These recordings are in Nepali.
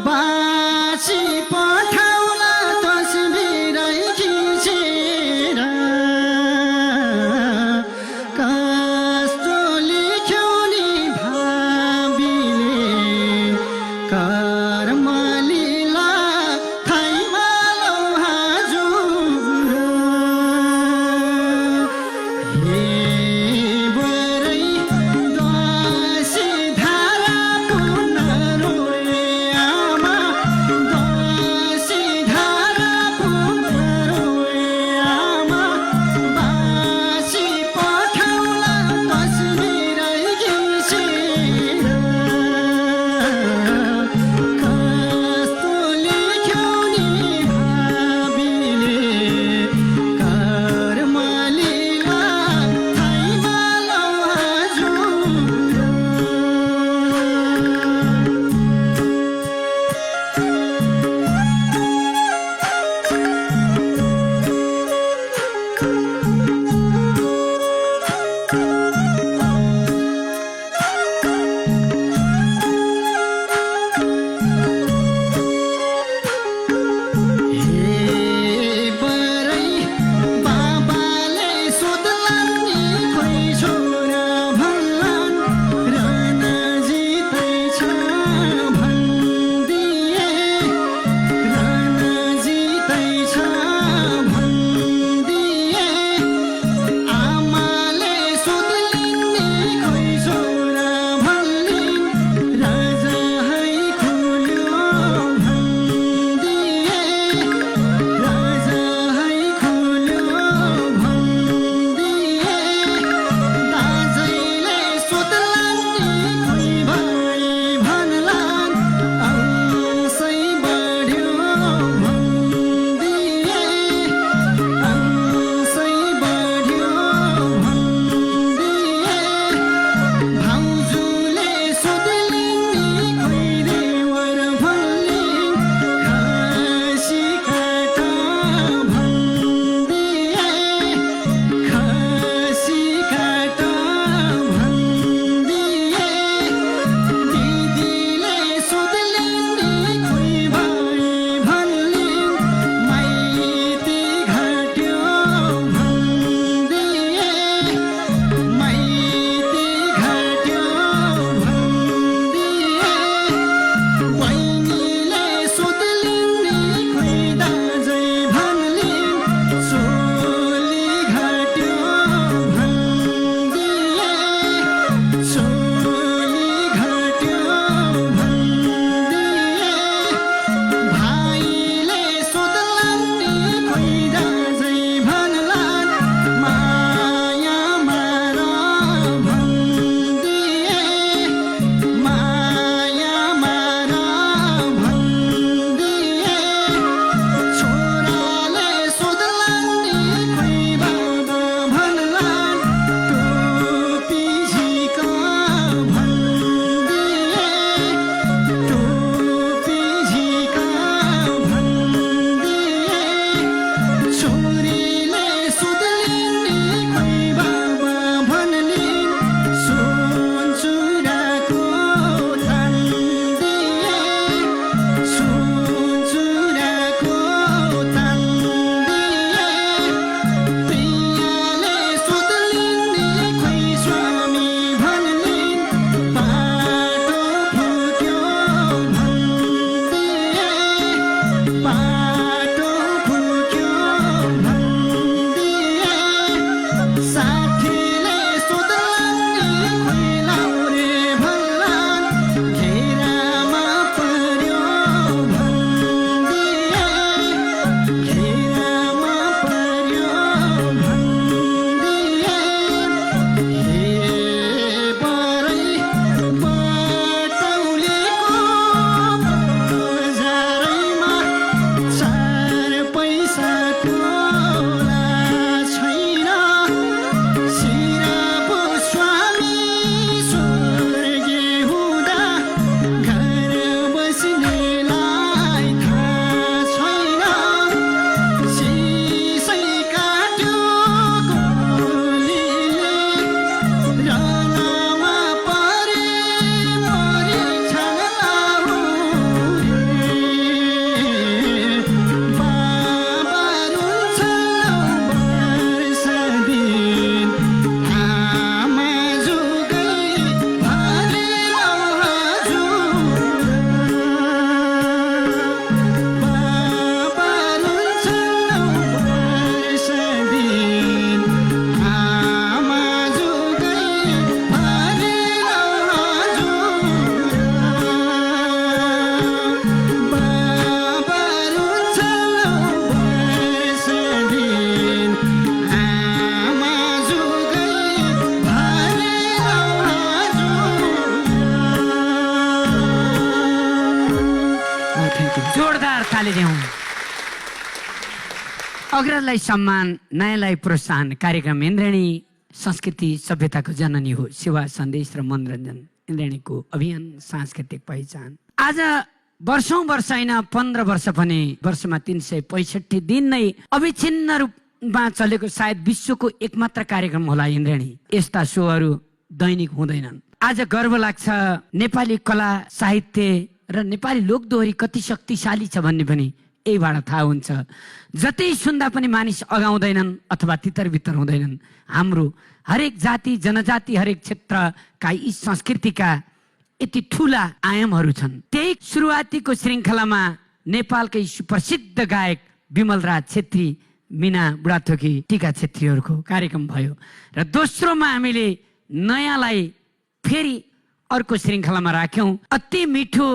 बासी पठाउला तस्बिरै खिचेर कस्तो लेख्यौ नि भाबीले कर्म लीला थाइमालौ हजुर हे बरै दसी धारा पुनः रोए आमा दसी धारा पुनः रोए आमा बासी पठाउला तस्बिरै घिचेर जोरदार ताली दिउँ। अग्रजलाई सम्मान, नयाँलाई प्रोत्साहन। कार्यक्रम इन्द्रेणी संस्कृति सभ्यताको जननी हो। सेवा सन्देश र मनोरञ्जन इन्द्रेणीको अभियान सांस्कृतिक पहिचान। आज वर्षौं वर्ष होइन 15 वर्ष पनि, वर्षमा 365 दिन नै अविच्छिन्न रूपमा चलेको सायद विश्वको एकमात्र कार्यक्रम होला इन्द्रेणी। यस्ता सोहरू दैनिक हुँदैनन्। आज गर्व लाग्छ नेपाली कला साहित्य र नेपाली लोकदोहोरी कति शक्तिशाली छ भन्ने पनि यहीबाट थाहा हुन्छ। जतै सुन्दा पनि मानिस अगाउँदैनन् अथवा तितर-बितर हुँदैनन्। हाम्रो हरेक जाति जनजाति हरेक क्षेत्रका यी संस्कृतिका यति ठुला आयामहरू छन्। त्यही सुरुवातीको श्रृङ्खलामा नेपालकै सुप्रसिद्ध गायक विमलराज छेत्री, मिना बुढाथोकी, टिका छेत्रीहरूको कार्यक्रम भयो र दोस्रोमा हामीले नयाँलाई फेरि अर्को श्रृङ्खलामा राख्यौँ। अति मिठो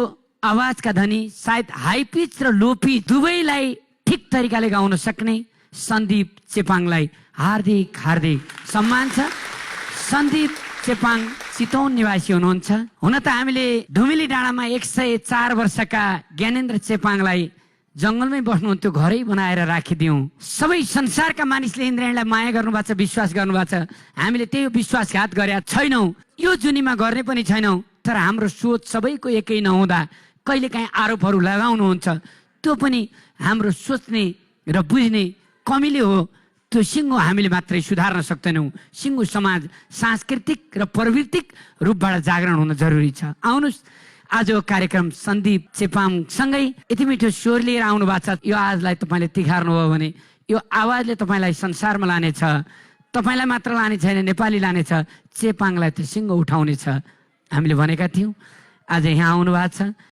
आवाजका धनी, सायद हाई पिच र लो पिच दुवैलाई ठिक तरिकाले गाउन सक्ने सन्दीप चेपाङलाई हार्दिक हार्दिक सम्मान छ। सन्दीप चेपाङ चितवन निवासी हुनुहुन्छ। हुन त हामीले धुमिली डाँडामा 104 वर्षका ज्ञानेन्द्र चेपाङलाई जङ्गलमै बस्नुहुन्थ्यो, घरै बनाएर राखिदियौँ। सबै संसारका मानिसले इन्द्रेणीलाई माया गर्नुभएको छ, विश्वास गर्नुभएको छ। हामीले त्यही विश्वासघात गरेका छैनौँ, यो जुनीमा गर्ने पनि छैनौँ। तर हाम्रो सोच सबैको एकै नहुँदा कहिलेकाहीँ आरोपहरू लगाउनुहुन्छ, त्यो पनि हाम्रो सोच्ने र बुझ्ने कमीले हो। त्यो सिङ्गो हामीले मात्रै सुधार्न सक्दैनौँ। सिङ्गो समाज सांस्कृतिक र प्रवृत्तिक रूपबाट जागरण हुन जरुरी छ। आउनुहोस्, आज कार्यक्रम सन्दीप चेपाङसँगै यति मिठो स्वर लिएर आउनु भएको छ। यो आवाजलाई तपाईँले तिखार्नुभयो भने यो आवाजले तपाईँलाई संसारमा लानेछ। तपाईँलाई मात्र लाने छैन, नेपाली लानेछ। चेपाङलाई त्यो सिङ्गो उठाउनेछ हामीले भनेका थियौँ। आज यहाँ आउनु भएको छ।